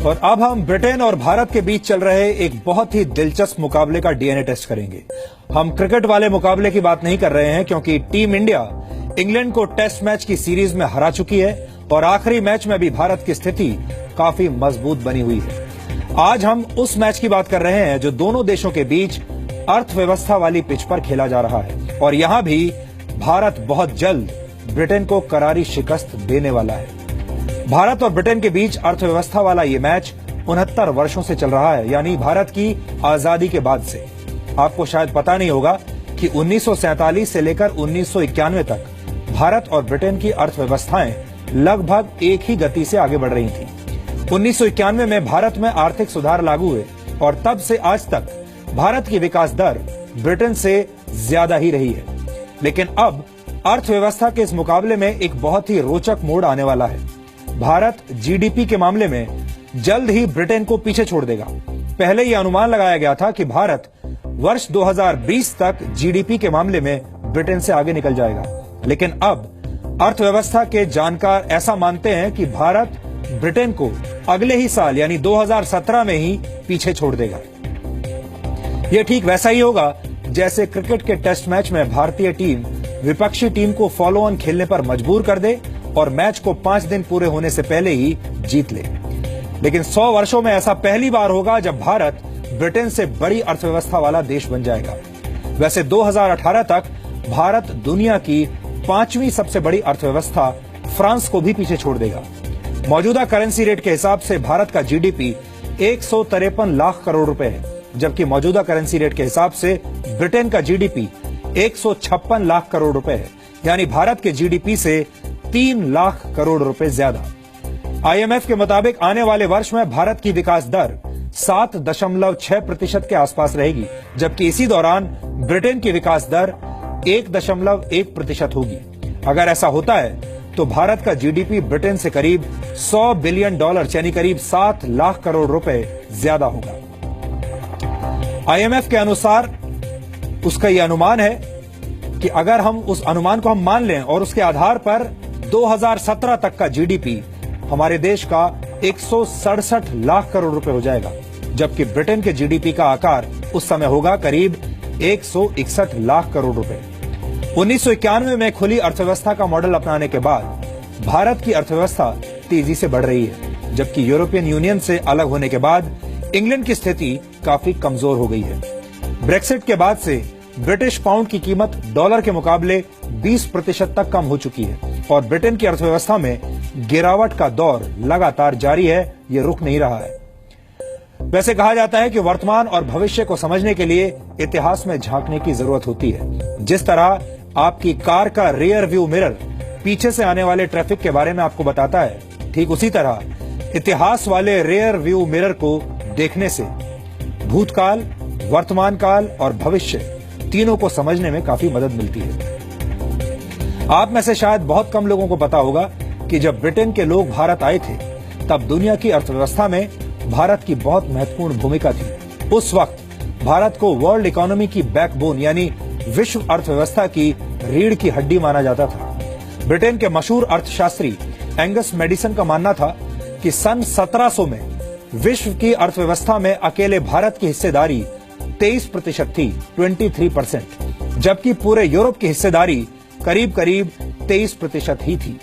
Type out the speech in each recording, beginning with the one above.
और अब हम ब्रिटेन और भारत के बीच चल रहे एक बहुत ही दिलचस्प मुकाबले का डीएनए टेस्ट करेंगे। हम क्रिकेट वाले मुकाबले की बात नहीं कर रहे हैं, क्योंकि टीम इंडिया इंग्लैंड को टेस्ट मैच की सीरीज में हरा चुकी है और आखिरी मैच में भी भारत की स्थिति काफी मजबूत बनी हुई है। आज हम उस मैच की बात कर रहे हैं जो दोनों देशों के बीच अर्थव्यवस्था वाली पिच पर खेला जा रहा है, और यहां भी भारत बहुत जल्द ब्रिटेन को करारी शिकस्त देने वाला है। भारत और ब्रिटेन के बीच अर्थव्यवस्था वाला ये मैच 69 वर्षों से चल रहा है, यानी भारत की आजादी के बाद से। आपको शायद पता नहीं होगा कि 1947 से लेकर 1991 तक भारत और ब्रिटेन की अर्थव्यवस्थाएं लगभग एक ही गति से आगे बढ़ रही थी। 1991 में भारत में आर्थिक सुधार लागू हुए और तब से आज तक भारत की विकास दर ब्रिटेन से ज्यादा ही रही है। लेकिन अब अर्थव्यवस्था के इस मुकाबले में एक बहुत ही रोचक मोड़ आने वाला है। भारत जीडीपी के मामले में जल्द ही ब्रिटेन को पीछे छोड़ देगा। पहले यह अनुमान लगाया गया था कि भारत वर्ष 2020 तक जीडीपी के मामले में ब्रिटेन से आगे निकल जाएगा, लेकिन अब अर्थव्यवस्था के जानकार ऐसा मानते हैं कि भारत ब्रिटेन को अगले ही साल यानी 2017 में ही पीछे छोड़ देगा। यह ठीक वैसा ही होगा जैसे क्रिकेट के टेस्ट मैच में भारतीय टीम विपक्षी टीम को फॉलो ऑन खेलने पर मजबूर कर दे और मैच को 5 दिन पूरे होने से पहले ही जीत ले। लेकिन 100 वर्षों में ऐसा पहली बार होगा जब भारत ब्रिटेन से बड़ी अर्थव्यवस्था वाला देश बन जाएगा। वैसे 2018 तक भारत दुनिया की 5वीं सबसे बड़ी अर्थव्यवस्था फ्रांस को भी पीछे छोड़ देगा। मौजूदा करेंसी रेट के हिसाब से भारत का जीडीपी 153 लाख करोड़ रुपए है, जबकि मौजूदा करेंसी रेट के हिसाब से ब्रिटेन का जीडीपी 156 लाख करोड़ रुपए है, यानी भारत के जीडीपी से 3 लाख करोड़ रुपए ज्यादा। आईएमएफ के मुताबिक आने वाले वर्ष में भारत की विकास दर 7.6% के आसपास रहेगी, जबकि इसी दौरान ब्रिटेन की विकास दर 1.1% होगी। अगर ऐसा होता है तो भारत का जीडीपी ब्रिटेन से करीब $100 बिलियन यानी करीब 7 लाख करोड़ रुपए ज्यादा होगा। आईएमएफ के अनुसार उसका यह अनुमान है कि अगर हम उस अनुमान को हम मान लें और उसके आधार पर 2017 तक का जीडीपी हमारे देश का 167 लाख करोड़ रुपए हो जाएगा, जबकि ब्रिटेन के जीडीपी का आकार उस समय होगा करीब 161 लाख करोड़ रुपए। 1991 में खुली अर्थव्यवस्था का मॉडल अपनाने के बाद भारत की अर्थव्यवस्था तेजी से बढ़ रही है, जबकि यूरोपियन यूनियन से अलग होने के बाद इंग्लैंड की स्थिति काफी कमजोर हो गई है। ब्रेक्सिट के बाद से ब्रिटिश पाउंड की कीमत डॉलर के मुकाबले 20% तक कम हो चुकी है और ब्रिटेन की अर्थव्यवस्था में गिरावट का दौर लगातार जारी है, ये रुक नहीं रहा है। वैसे कहा जाता है कि वर्तमान और भविष्य को समझने के लिए इतिहास में झांकने की जरूरत होती है। जिस तरह आपकी कार का रियर व्यू मिरर पीछे से आने वाले ट्रैफिक के बारे में आपको बताता है, ठीक उसी तरह इतिहास वाले रियर व्यू मिरर को देखने से भूतकाल, वर्तमान काल और भविष्य तीनों को समझने में काफी मदद मिलती है। आप में से शायद बहुत कम लोगों को पता होगा कि जब ब्रिटेन के लोग भारत आए थे तब दुनिया की अर्थव्यवस्था में भारत की बहुत महत्वपूर्ण भूमिका थी। उस वक्त भारत को वर्ल्ड इकोनॉमी की बैकबोन यानी विश्व अर्थव्यवस्था की रीढ़ की हड्डी माना जाता था। ब्रिटेन के मशहूर अर्थशास्त्री एंगस मैडिसन का मानना था कि सन 1700 में विश्व की अर्थव्यवस्था में अकेले भारत की हिस्सेदारी 23% थी, 23%, जबकि पूरे यूरोप की हिस्सेदारी करीब 23% ही थी।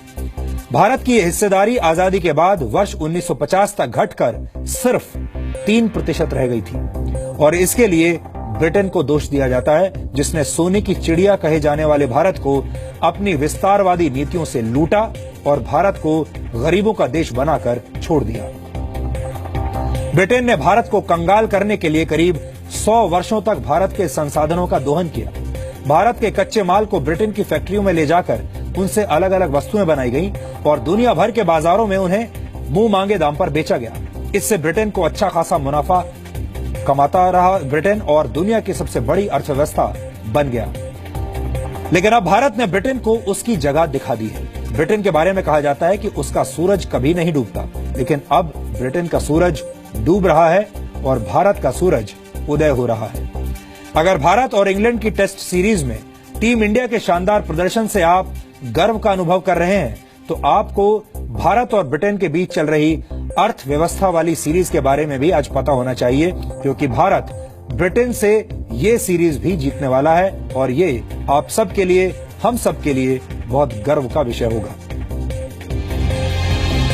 भारत की हिस्सेदारी आजादी के बाद वर्ष 1950 तक घटकर सिर्फ 3% रह गई थी, और इसके लिए ब्रिटेन को दोष दिया जाता है, जिसने सोने की चिड़िया कहे जाने वाले भारत को अपनी विस्तारवादी नीतियों से लूटा और भारत को गरीबों का देश बनाकर छोड़ दिया। ब्रिटेन ने भारत को कंगाल करने के लिए करीब 100 वर्षों तक भारत के संसाधनों का दोहन किया। भारत के कच्चे माल को ब्रिटेन की फैक्ट्रियों में ले जाकर उनसे अलग अलग वस्तुएं बनाई गईं और दुनिया भर के बाजारों में उन्हें मुंह मांगे दाम पर बेचा गया। इससे ब्रिटेन को अच्छा खासा मुनाफा कमाता रहा ब्रिटेन, और दुनिया की सबसे बड़ी अर्थव्यवस्था बन गया। लेकिन अब भारत ने ब्रिटेन को उसकी जगह दिखा दी है। ब्रिटेन के बारे में कहा जाता है कि उसका सूरज कभी नहीं डूबता, लेकिन अब ब्रिटेन का सूरज डूब रहा है और भारत का सूरज उदय हो रहा है। अगर भारत और इंग्लैंड की टेस्ट सीरीज में टीम इंडिया के शानदार प्रदर्शन से आप गर्व का अनुभव कर रहे हैं, तो आपको भारत और ब्रिटेन के बीच चल रही अर्थव्यवस्था वाली सीरीज के बारे में भी आज पता होना चाहिए, क्योंकि भारत ब्रिटेन से ये सीरीज भी जीतने वाला है और ये आप सबके लिए, हम सबके लिए बहुत गर्व का विषय होगा।